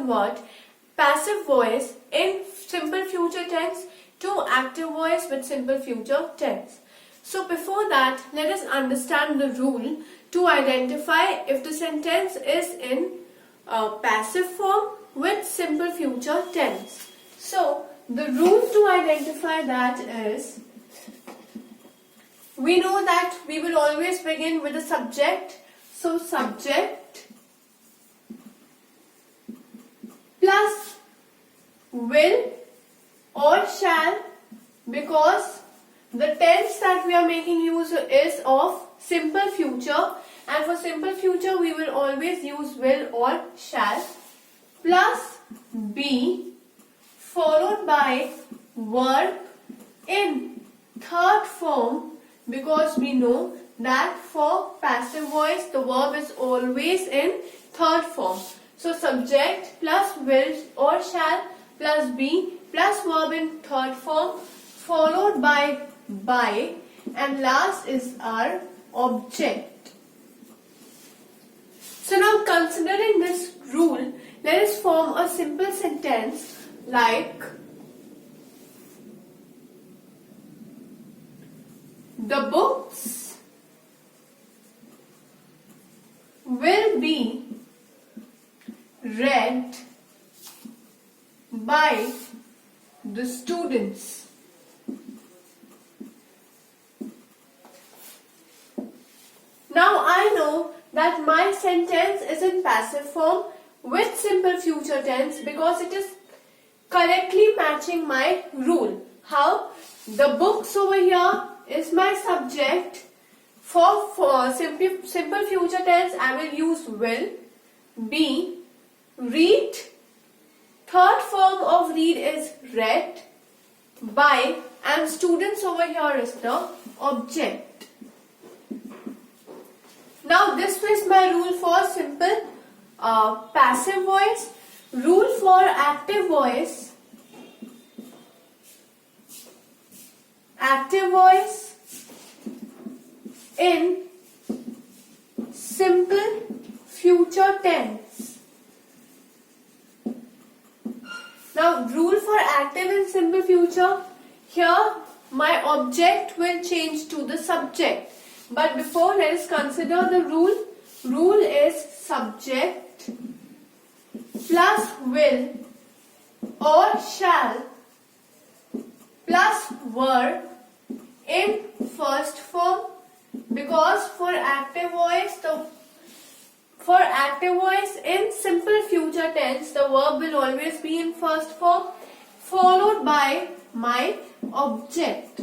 convert passive voice in simple future tense to active voice with simple future tense. So before that, let us understand the rule to identify if the sentence is in passive form with simple future tense. So the rule to identify that is, we know that we will always begin with a subject. So subject plus will or shall, because the tense that we are making use is of simple future, and for simple future we will always use will or shall, plus be followed by verb in third form, because we know that for passive voice the verb is always in third form. So subject plus will or shall plus be plus verb in third form followed by and last is our object. So now, considering this rule, let us form a simple sentence like, the books will be read by the students. Now I know that my sentence is in passive form with simple future tense because it is correctly matching my rule. How? The books over here is my subject. For simple future tense, I will use will. Be, read. Third form of read is read. By, and students over here is the object. Now this was my rule for simple passive voice. Rule for active voice. Active voice in simple future tense. Now rule for active in simple future. Here my object will change to the subject. But before, let us consider the rule. Rule is subject plus will or shall plus verb in first form, because for active voice in simple future tense the verb will always be in first form followed by my object.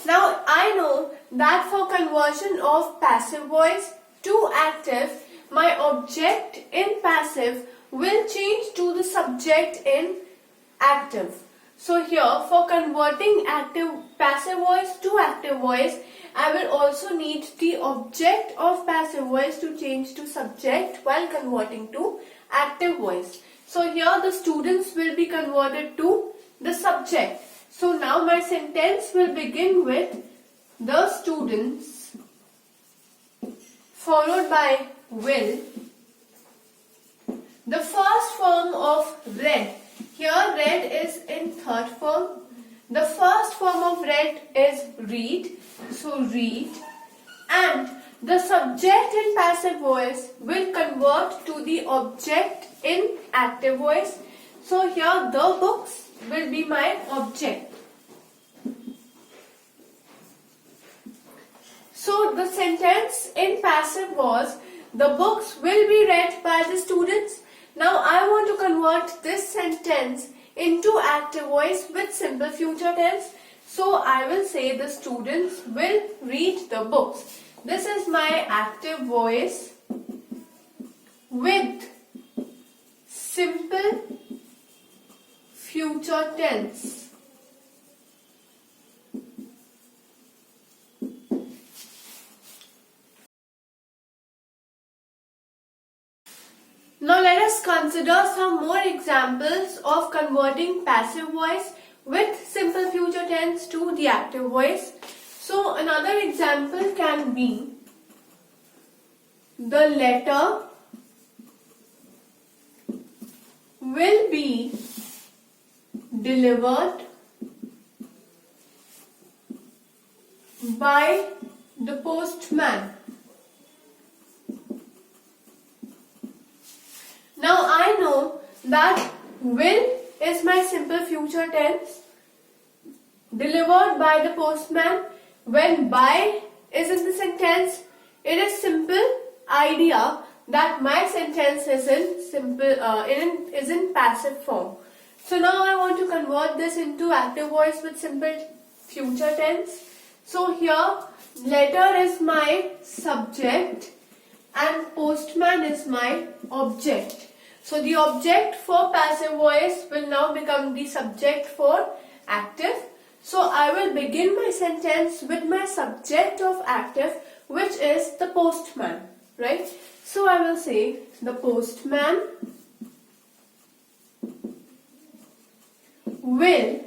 Now I know that for conversion of passive voice to active, my object in passive will change to the subject in active. So here, for converting passive voice to active voice, I will also need the object of passive voice to change to subject while converting to active voice. So here the students will be converted to the subject. So now my sentence will begin with the students followed by will. The first form of read. Here read is in third form. The first form of read is read. So read. And the subject in passive voice will convert to the object in active voice. So here the books will be my object. So the sentence in passive was, the books will be read by the students. Now I want to convert this sentence into active voice with simple future tense. So I will say the students will read the books. This is my active voice with simple future tense. Now let us consider some more examples of converting passive voice with simple future tense to the active voice. So another example can be, the letter will be delivered by the postman. Now I know that will is my simple future tense, delivered by the postman. When by is in the sentence, it is simple idea that my sentence is in passive form. So now I want to convert this into active voice with simple future tense. So here letter is my subject and postman is my object. So the object for passive voice will now become the subject for active. So I will begin my sentence with my subject of active, which is the postman, right? So I will say the postman will.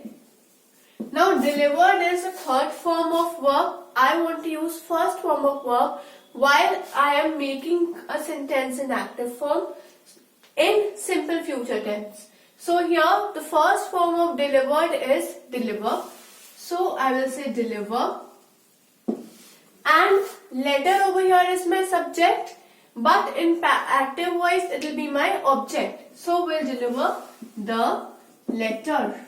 Now delivered is a third form of verb. I want to use first form of verb while I am making a sentence in active form in simple future tense. So here the first form of delivered is deliver. So I will say deliver, and letter over here is my subject, but in active voice it will be my object. So we'll deliver the letter.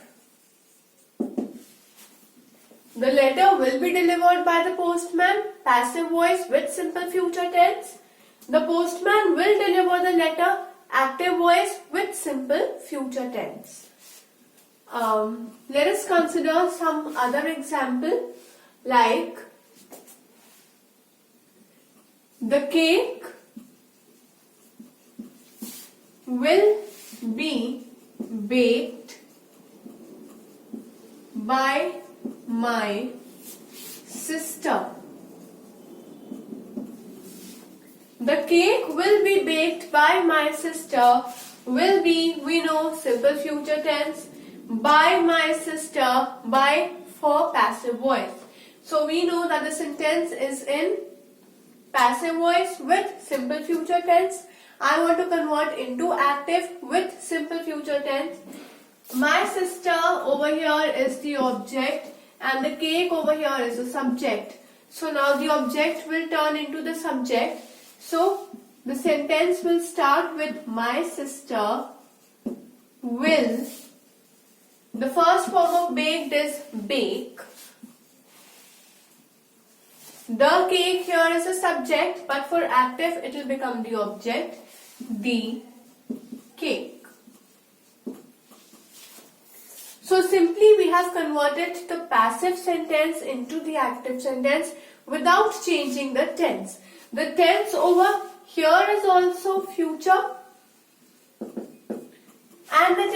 The letter will be delivered by the postman, passive voice with simple future tense. The postman will deliver the letter, active voice with simple future tense. Let us consider some other example, like the cake will be baked by my sister. The cake will be baked by my sister. Will be, we know, simple future tense. By my sister, by for passive voice. So we know that the sentence is in passive voice with simple future tense. I want to convert into active with simple future tense. My sister over here is the object and the cake over here is the subject. So now the object will turn into the subject. So the sentence will start with my sister will. The first form of baked is bake. The cake here is a subject, but for active it will become the object, the cake. So simply we have converted the passive sentence into the active sentence without changing the tense. The tense over here is also future, and the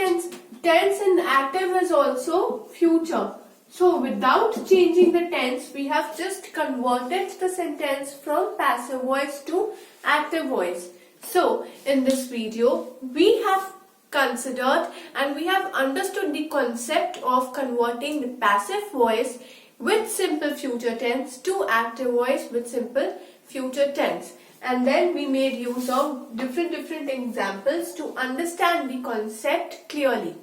tense in active is also future. So without changing the tense, we have just converted the sentence from passive voice to active voice. So in this video, we have considered and we have understood the concept of converting the passive voice with simple future tense to active voice with simple future tense. And then we made use of different examples to understand the concept clearly.